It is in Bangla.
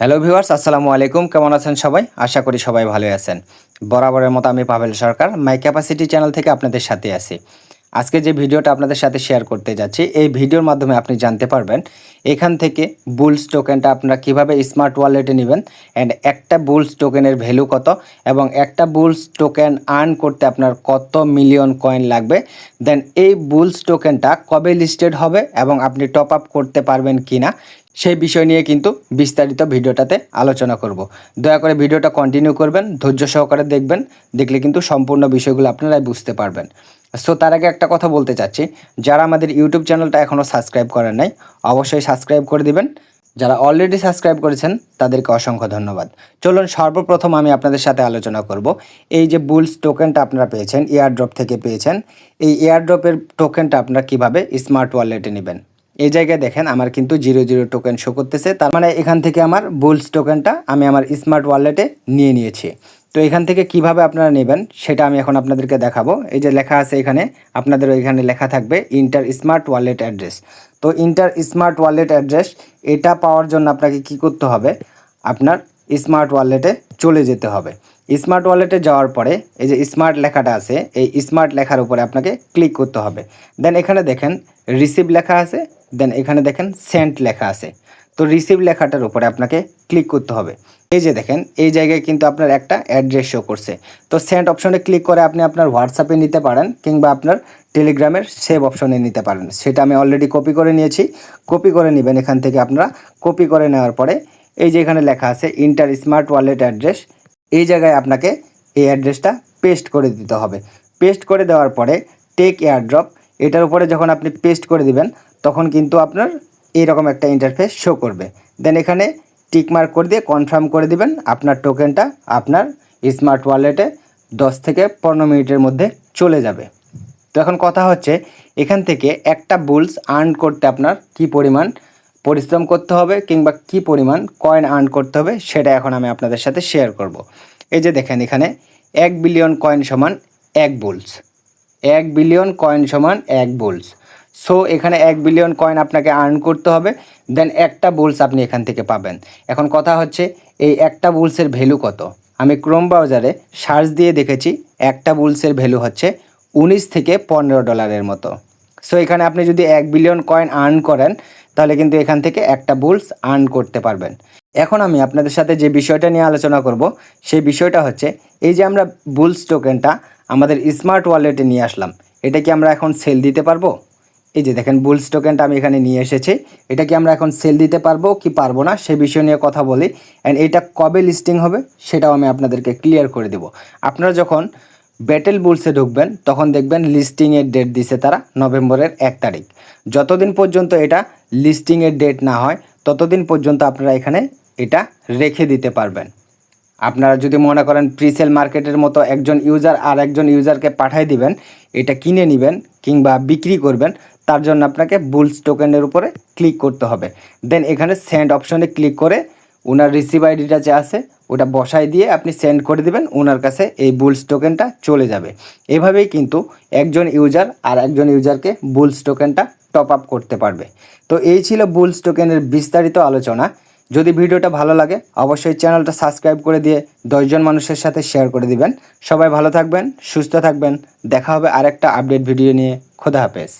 হ্যালো ভিউয়ার্স, আসসালামু আলাইকুম। কেমন আছেন সবাই? আশা করি সবাই ভালোই আছেন। বরাবরের মতো আমি পাভেল সরকার মাই ক্যাপাসিটি চ্যানেল থেকে আপনাদের সাথে আছি। আজকে যে ভিডিওটা আপনাদের সাথে শেয়ার করতে যাচ্ছি, এই ভিডিওর মাধ্যমে আপনি জানতে পারবেন এখান থেকে বুলস টোকেনটা আপনারা কিভাবে স্মার্ট ওয়ালেটে নেবেন অ্যান্ড একটা বুলস টোকেনের ভ্যালু কত এবং একটা বুলস টোকেন আর্ন করতে আপনার কত মিলিয়ন কয়েন লাগবে, দেন এই বুলস টোকেনটা কবে লিস্টেড হবে এবং আপনি টপ আপ করতে পারবেন কিনা সেই বিষয় নিয়ে কিন্তু বিস্তারিত ভিডিওটাতে আলোচনা করব। দয়া করে ভিডিওটা কন্টিনিউ করবেন, ধৈর্য সহকারে দেখবেন, দেখলে কিন্তু সম্পূর্ণ বিষয়গুলো আপনারাই বুঝতে পারবেন। সো তার আগে একটা কথা বলতে চাচ্ছি, যারা আমাদের ইউটিউব চ্যানেলটা এখনও সাবস্ক্রাইব করেন নাই অবশ্যই সাবস্ক্রাইব করে দিবেন। যারা অলরেডি সাবস্ক্রাইব করেছেন তাদেরকে অসংখ্য ধন্যবাদ। চলুন সর্বপ্রথম আমি আপনাদের সাথে আলোচনা করব এই যে বুলস টোকেনটা আপনারা পেয়েছেন, এয়ারড্রপ থেকে পেয়েছেন, এই এয়ারড্রপের টোকেনটা আপনারা কিভাবে স্মার্ট ওয়ালেটে নেবেন। এই জায়গায় দেখেন আমার কিন্তু 00 টোকেন শো করতেছে, তার মানে এখান থেকে আমার বুলস টোকেনটা আমি আমার স্মার্ট ওয়ালেটে নিয়ে নিয়েছি। তো এখান থেকে কিভাবে আপনারা নেবেন সেটা আমি এখন আপনাদেরকে দেখাবো। এই যে লেখা আছে এখানে, আপনাদের ওইখানে লেখা থাকবে ইন্টার স্মার্ট ওয়ালেট অ্যাড্রেস। তো ইন্টার স্মার্ট ওয়ালেট অ্যাড্রেস এটা পাওয়ার জন্য আপনাকে কি করতে হবে, আপনার স্মার্ট ওয়ালেটে চলে যেতে হবে। স্মার্ট ওয়ালেটে যাওয়ার পরে এই যে স্মার্ট লেখাটা আছে, এই স্মার্ট লেখার উপরে আপনাকে ক্লিক করতে হবে। দেন এখানে দেখেন রিসিভ লেখা আছে, দেন এখানে দেখেন সেন্ট লেখা আছে। তো রিসিভ লেখাটার উপরে আপনাকে ক্লিক করতে হবে। এই যে দেখেন এই জায়গায় কিন্তু আপনার একটা অ্যাড্রেস শো করছে। তো সেন্ড অপশনে ক্লিক করে আপনি আপনার হোয়াটসঅ্যাপে নিতে পারেন কিংবা আপনার টেলিগ্রামের সেভ অপশনে নিতে পারেন। সেটা আমি অলরেডি কপি করে নিয়েছি। কপি করে নেবেন এখান থেকে আপনারা। কপি করে নেওয়ার পরে এই যে এখানে লেখা আছে ইন্টার স্মার্ট ওয়ালেট অ্যাড্রেস, এই জায়গায় আপনাকে এই অ্যাড্রেসটা পেস্ট করে দিতে হবে। পেস্ট করে দেওয়ার পরে টেক এয়ারড্রপ এটার উপরে যখন আপনি পেস্ট করে দিবেন তখন কিন্তু আপনার এইরকম একটা ইন্টারফেস শো করবে। দেন এখানে টিকমার্ক করে দিয়ে কনফার্ম করে দিবেন, আপনার টোকেনটা আপনার স্মার্ট ওয়ালেটে 10 থেকে 15 মিনিটের মধ্যে চলে যাবে। তো এখন কথা হচ্ছে এখান থেকে একটা বুলস আর্ন করতে আপনার কি পরিমাণ পরিশ্রম করতে হবে কিংবা কি পরিমাণ কয়েন আর্ন করতে হবে সেটা এখন আমি আপনাদের সাথে শেয়ার করব। এই যে দেখেন এখানে 1 বিলিয়ন কয়েন সমান 1 বুলস, 1 বিলিয়ন কয়েন সমান 1 বুলস। সো এখানে 1 বিলিয়ন কয়েন আপনাকে আর্ন করতে হবে, দেন একটা বুলস আপনি এখান থেকে পাবেন। এখন কথা হচ্ছে এই একটা বুলসের ভ্যালু কত। আমি ক্রোম ব্রাউজারে সার্চ দিয়ে দেখেছি একটা বুলসের ভ্যালু হচ্ছে 19 থেকে $15 মতো। সো এখানে আপনি যদি 1 বিলিয়ন কয়েন আর্ন করেন তাহলে কিন্তু এখান থেকে একটা বুলস আর্ন করতে পারবেন। এখন আমি আপনাদের সাথে যে বিষয়টা নিয়ে আলোচনা করব সেই বিষয়টা হচ্ছে এই যে আমরা বুলস টোকেনটা আমাদের স্মার্ট ওয়ালেটে নিয়ে আসলাম, এটা কি আমরা এখন সেল দিতে পারবো? এই যে দেখেন বুলস টোকেনটা আমি এখানে নিয়ে এসেছি, এটা কি আমরা এখন সেল দিতে পারবো কি পারবো না সে বিষয় নিয়ে কথা বলি। অ্যান্ড এটা কবে লিস্টিং হবে সেটাও আমি আপনাদেরকে ক্লিয়ার করে দেব। আপনারা যখন ব্যাটেল বুলসে ঢুকবেন তখন দেখবেন লিস্টিংয়ের ডেট দিছে তারা নভেম্বরের 1 তারিখ। যতদিন পর্যন্ত এটা লিস্টিংয়ের ডেট না হয় ততদিন পর্যন্ত আপনারা এখানে এটা রেখে দিতে পারবেন। আপনারা যদি মনে করেন প্রিসেল মার্কেটের মতো একজন ইউজার আর একজন ইউজারকে পাঠিয়ে দিবেন, এটা কিনে নেবেন কিংবা বিক্রি করবেন, তার জন্য আপনাকে বুলস টোকেনের উপরে ক্লিক করতে হবে। দেন এখানে সেন্ড অপশনে ক্লিক করে ওনার রিসিভ আইডিটা যে আছে ওটা বসাই দিয়ে আপনি সেন্ড করে দিবেন, ওনার কাছে এই বুলস টোকেনটা চলে যাবে। এভাবেই কিন্তু একজন ইউজার আর একজন ইউজারকে বুলস টোকেনটা টপ আপ করতে পারবে। তো এই ছিল বুলস টোকেনের বিস্তারিত আলোচনা। যদি ভিডিওটা ভালো লাগে অবশ্যই চ্যানেলটা সাবস্ক্রাইব করে দিয়ে 10 জন মানুষের সাথে শেয়ার করে দিবেন। সবাই ভালো থাকবেন, সুস্থ থাকবেন। দেখা হবে আরেকটা আপডেট ভিডিও নিয়ে। খোদা হাফেজ।